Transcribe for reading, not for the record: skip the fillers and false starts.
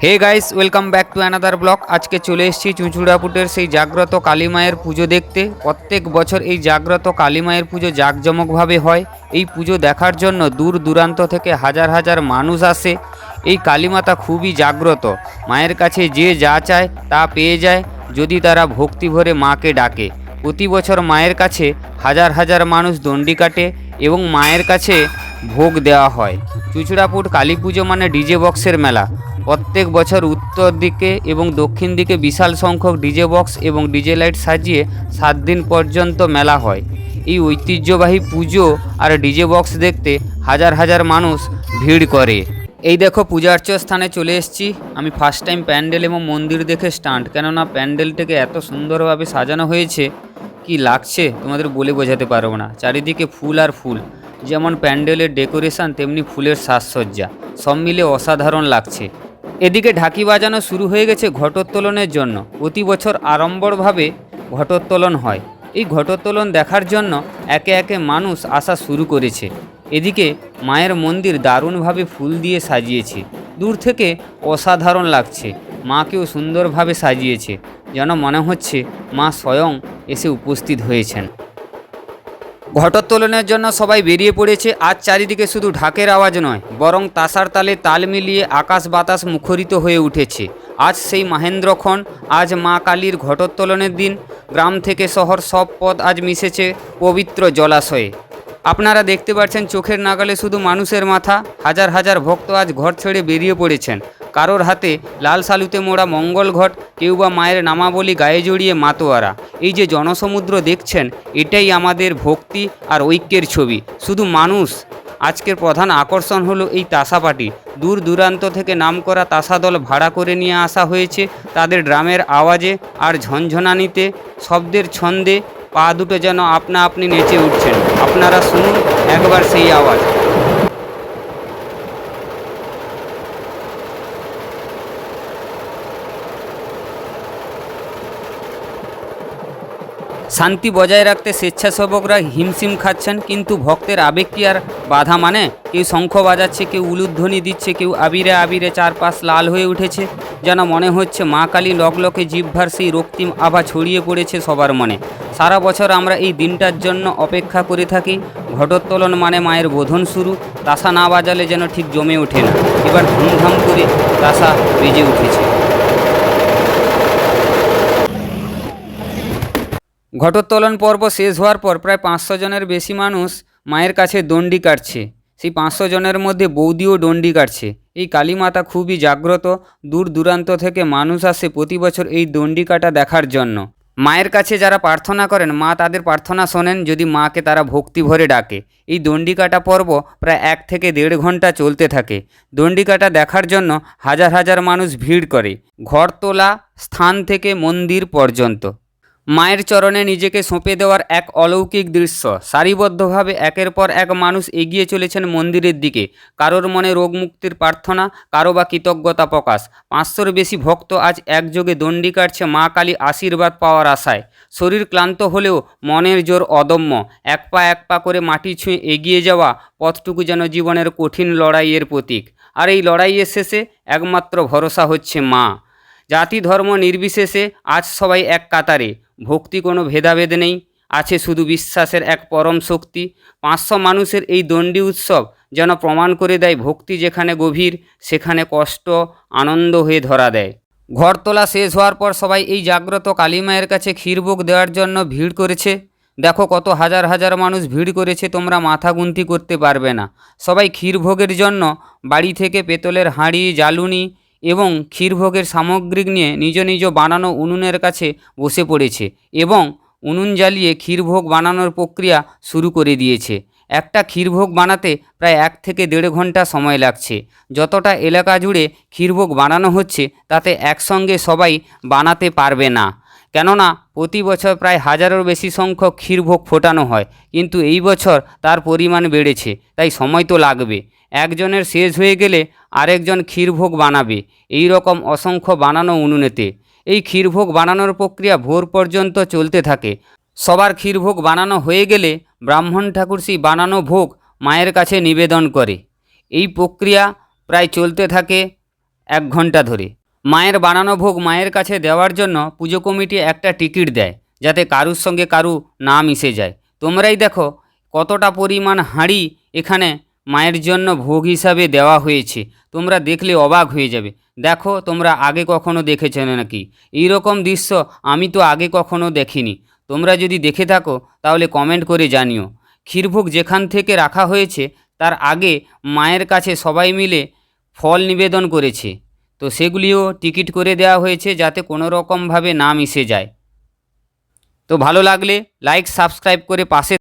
Hey guys, welcome back to another blog. আজকে চলে এসেছি চুঁচুড়াপুটের সেই জাগ্রত কালী মায়ের পুজো দেখতে। প্রত্যেক বছর এই জাগ্রত কালী মায়ের পুজো জাঁকজমকভাবে হয়। এই পুজো দেখার জন্য দূর দূরান্ত থেকে হাজার হাজার মানুষ আসে। এই কালীমাতা খুবই জাগ্রত, মায়ের কাছে যে যা চায় তা পেয়ে যায় যদি তারা ভক্তি ভরে মাকে ডাকে। প্রতি বছর মায়ের কাছে হাজার হাজার মানুষ দণ্ডি কাটে এবং মায়ের কাছে ভোগ দেওয়া হয়। চুঁচুড়াপুট কালী পুজো মানে ডিজে বক্সের মেলা। প্রত্যেক বছর উত্তর দিকে এবং দক্ষিণ দিকে বিশাল সংখ্যক ডিজে বক্স এবং ডিজে লাইট সাজিয়ে 7 দিন পর্যন্ত মেলা হয়। এই ঐতিহ্যবাহী পুজো আর ডিজে বক্স দেখতে হাজার হাজার মানুষ ভিড় করে। এই দেখো পূজার্চর স্থানে চলে এসেছি আমি। ফার্স্ট টাইম প্যান্ডেল এবং মন্দির দেখে স্টান্ট, কেননা প্যান্ডেলটাকে এত সুন্দরভাবে সাজানো হয়েছে, কি লাগছে তোমাদের বলে বোঝাতে পারবো না। চারিদিকে ফুল আর ফুল, যেমন প্যান্ডেলের ডেকোরেশন তেমনি ফুলের সাজসজ্জা, সব মিলে অসাধারণ লাগছে। এদিকে ঢাকি বাজানো শুরু হয়ে গেছে ঘটোত্তোলনের জন্য। প্রতি বছর আড়ম্বরভাবে ঘটোত্তোলন হয়। এই ঘটোত্তোলন দেখার জন্য একে একে মানুষ আসা শুরু করেছে। এদিকে মায়ের মন্দির দারুণভাবে ফুল দিয়ে সাজিয়েছে, দূর থেকে অসাধারণ লাগছে। মাকেও সুন্দরভাবে সাজিয়েছে, যেন মনে হচ্ছে মা স্বয়ং এসে উপস্থিত হয়েছেন। ঘটোত্তোলনের জন্য সবাই বেরিয়ে পড়েছে। আজ চারিদিকে শুধু ঢাকের আওয়াজ নয়, বরং তাসার তালে তাল মিলিয়ে আকাশ বাতাস মুখরিত হয়ে উঠেছে। আজ সেই মহেন্দ্রক্ষণ, আজ মা কালীর ঘটোত্তোলনের দিন। গ্রাম থেকে শহর সব পথ আজ মিশেছে পবিত্র জলাশয়ে। আপনারা দেখতে পাচ্ছেন চোখের নাগালে শুধু মানুষের মাথা। হাজার হাজার ভক্ত আজ ঘর ছেড়ে বেরিয়ে পড়েছেন। কারোর হাতে লাল সালুতে মোড়া মঙ্গল ঘট, কেউ বা মায়ের নামাবলী গায়ে জড়িয়ে মাতোয়ারা। এই যে জনসমুদ্র দেখছেন, এটাই আমাদের ভক্তি আর ঐক্যের ছবি। শুধু মানুষ। আজকের প্রধান আকর্ষণ হলো এই তাসা পার্টি। দূর দূরান্ত থেকে নামকরা তাসা দল ভাড়া করে নিয়ে আসা হয়েছে। তাদের ড্রামের আওয়াজে আর ঝনঝনানিতে, শব্দের ছন্দে পা দুটো যেন আপনা আপনি নেচে উঠছেন। আপনারা শুনুন একবার সেই আওয়াজ। শান্তি বজায় রাখতে স্বেচ্ছাসেবকরা হিমশিম খাচ্ছেন, কিন্তু ভক্তের আবেগ কি আর বাধা মানে? কেউ শঙ্খ বাজাচ্ছে, কেউ উলুধ্বনি দিচ্ছে, কেউ আবিরে আবিরে চারপাশ লাল হয়ে উঠেছে। যেন মনে হচ্ছে মা কালী লকলকে জিহ্বার সেই রক্তিম আভা ছড়িয়ে পড়েছে সবার মনে। সারা বছর আমরা এই দিনটার জন্য অপেক্ষা করে থাকি। ঘটোত্তোলন মানে মায়ের বোধন শুরু। তাসা না বাজালে যেন ঠিক জমে ওঠে না। এবার ধুমধাম করে তাসা বেজে উঠেছে। ঘটোত্তোলন পর্ব শেষ হওয়ার পর প্রায় 500 জনের বেশি মানুষ মায়ের কাছে দণ্ডি কাটছে। সেই 500 জনের মধ্যে বৌদিও দণ্ডি কাটছে। এই কালীমাতা খুবই জাগ্রত। দূর দূরান্ত থেকে মানুষ আসে প্রতি বছর এই দণ্ডি কাটা দেখার জন্য। মায়ের কাছে যারা প্রার্থনা করেন, মা তাদের প্রার্থনা শোনেন যদি মাকে তারা ভক্তি ভরে ডাকে। এই দণ্ডি কাটা পর্ব প্রায় 1 থেকে 1.5 ঘন্টা চলতে থাকে। দণ্ডি কাটা দেখার জন্য হাজার হাজার মানুষ ভিড় করে, ঘর তোলা স্থান থেকে মন্দির পর্যন্ত। মায়ের চরণে নিজেকে সঁপে দেওয়ার এক অলৌকিক দৃশ্য। সারিবদ্ধভাবে একের পর এক মানুষ এগিয়ে চলেছেন মন্দিরের দিকে। কারোর মনে রোগমুক্তির প্রার্থনা, কারো বা কৃতজ্ঞতা প্রকাশ। 500-র বেশি ভক্ত আজ একযোগে দণ্ডি কাটছে মা কালী আশীর্বাদ পাওয়ার আশায়। শরীর ক্লান্ত হলেও মনের জোর অদম্য। এক পা করে মাটি ছুঁয়ে এগিয়ে যাওয়া পথটুকু যেন জীবনের কঠিন লড়াইয়ের প্রতীক। আর এই লড়াইয়ের শেষে একমাত্র ভরসা হচ্ছে মা। জাতি ধর্ম নির্বিশেষে আজ সবাই এক কাতারে। ভক্তি কোনো ভেদাভেদ নেই, আছে শুধু বিশ্বাসের এক পরম শক্তি। 500 মানুষের এই দণ্ডি উৎসব যেন প্রমাণ করে দেয়, ভক্তি যেখানে গভীর সেখানে কষ্ট আনন্দ হয়ে ধরা দেয়। ঘর তোলা শেষ হওয়ার পর সবাই এই জাগ্রত কালী মায়ের কাছে ক্ষীরভোগ দেওয়ার জন্য ভিড় করেছে। দেখো কত হাজার হাজার মানুষ ভিড় করেছে, তোমরা মাথা গুনতি করতে পারবে না। সবাই ক্ষীরভোগের জন্য বাড়ি থেকে পেতলের হাঁড়ি, জ্বালুনি এবং ক্ষীরভোগের সামগ্রী নিয়ে নিজ নিজ বানানো উনুনের কাছে বসে পড়েছে এবং উনুন জ্বালিয়ে ক্ষীরভোগ বানানোর প্রক্রিয়া শুরু করে দিয়েছে। একটা ক্ষীরভোগ বানাতে প্রায় 1 থেকে 1.5 ঘন্টা সময় লাগছে। যতটা এলাকা জুড়ে ক্ষীরভোগ বানানো হচ্ছে তাতে একসঙ্গে সবাই বানাতে পারবে না, কেননা প্রতি বছর প্রায় 1000-এর বেশি সংখ্যক ক্ষীরভোগ ফোটানো হয়, কিন্তু এই বছর তার পরিমাণ বেড়েছে, তাই সময় তো লাগবে। একজনের শেষ হয়ে গেলে আরেকজন ক্ষীরভোগ বানাবে। এই রকম অসংখ্য বানানো উনুনেতে এই ক্ষীরভোগ বানানোর প্রক্রিয়া ভোর পর্যন্ত চলতে থাকে। সবার ক্ষীরভোগ বানানো হয়ে গেলে ব্রাহ্মণ ঠাকুর সেই বানানো ভোগ মায়ের কাছে নিবেদন করে। এই প্রক্রিয়া প্রায় চলতে থাকে 1 ঘন্টা ধরে। মায়ের বানানো ভোগ মায়ের কাছে দেওয়ার জন্য পুজো কমিটি একটা টিকিট দেয়, যাতে কারুর সঙ্গে কারু না মিশে যায়। তোমরাই দেখো কতটা পরিমাণ হাঁড়ি এখানে মায়ের জন্য ভোগ হিসাবে দেওয়া হয়েছে। তোমরা দেখলে অবাক হয়ে যাবে। দেখো তোমরা আগে কখনো দেখেছো নাকি এই রকম দৃশ্য? আমি তো আগে কখনো দেখিনি। তোমরা যদি দেখে থাকো তাহলে কমেন্ট করে জানিও। ক্ষীরভোগ যেখান থেকে রাখা হয়েছে তার আগে মায়ের কাছে সবাই মিলে ফল নিবেদন করেছে, তো সেগুলিও টিকিট করে দেওয়া হয়েছে যাতে কোনো রকমভাবে না মিশে যায়। তো ভালো লাগলে লাইক সাবস্ক্রাইব করে পাশে